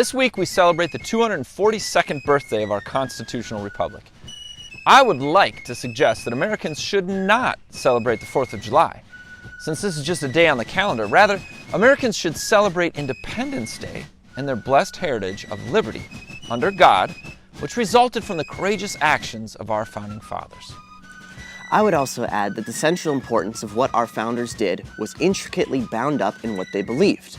This week we celebrate the 242nd birthday of our constitutional republic. I would like to suggest that Americans should not celebrate the 4th of July, since this is just a day on the calendar. Rather, Americans should celebrate Independence Day and their blessed heritage of liberty under God, which resulted from the courageous actions of our founding fathers. I would also add that the central importance of what our founders did was intricately bound up in what they believed.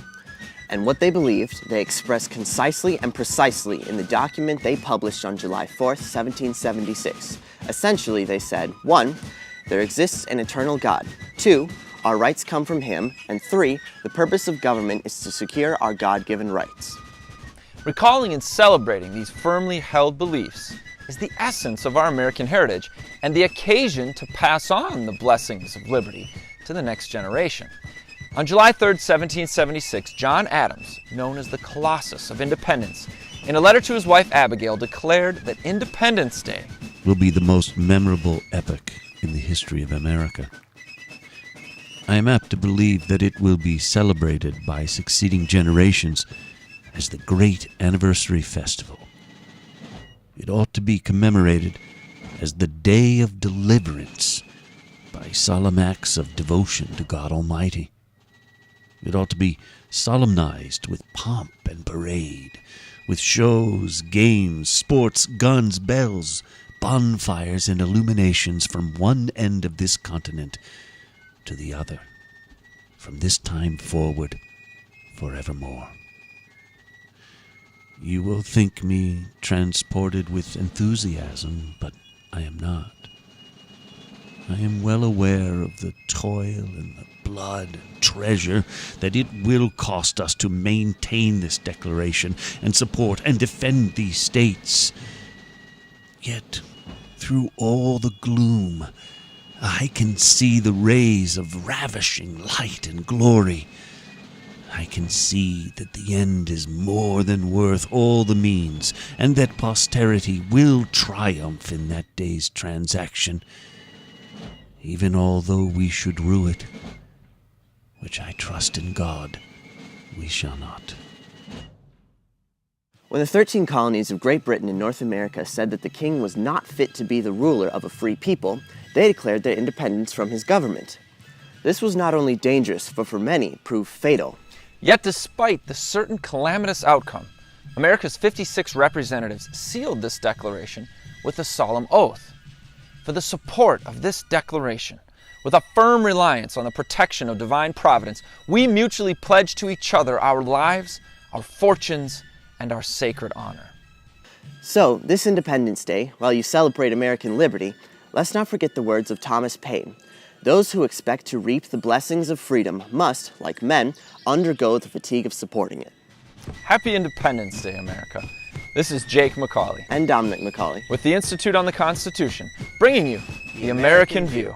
And what they believed, they expressed concisely and precisely in the document they published on July 4th, 1776. Essentially, they said, 1. There exists an eternal God. 2. Our rights come from Him. And 3. The purpose of government is to secure our God-given rights. Recalling and celebrating these firmly held beliefs is the essence of our American heritage and the occasion to pass on the blessings of liberty to the next generation. On July 3rd, 1776, John Adams, known as the Colossus of Independence, in a letter to his wife Abigail, declared that Independence Day will be the most memorable epoch in the history of America. I am apt to believe that it will be celebrated by succeeding generations as the great anniversary festival. It ought to be commemorated as the Day of Deliverance by solemn acts of devotion to God Almighty. It ought to be solemnized with pomp and parade, with shows, games, sports, guns, bells, bonfires, and illuminations from one end of this continent to the other, from this time forward, forevermore. You will think me transported with enthusiasm, but I am not. I am well aware of the toil and the blood and treasure that it will cost us to maintain this declaration and support and defend these states. Yet, through all the gloom, I can see the rays of ravishing light and glory. I can see that the end is more than worth all the means, and that posterity will triumph in that day's transaction, even although we should rue it, which I trust in God we shall not. When the 13 colonies of Great Britain in North America said that the king was not fit to be the ruler of a free people, they declared their independence from his government. This was not only dangerous, but for many proved fatal. Yet despite the certain calamitous outcome, America's 56 representatives sealed this declaration with a solemn oath. For the support of this declaration, with a firm reliance on the protection of divine providence, we mutually pledge to each other our lives, our fortunes, and our sacred honor. So, this Independence Day, while you celebrate American liberty, let's not forget the words of Thomas Paine. Those who expect to reap the blessings of freedom must, like men, undergo the fatigue of supporting it. Happy Independence Day, America. This is Jake MacAulay And Dominic MacAulay with the Institute on the Constitution, bringing you the American View.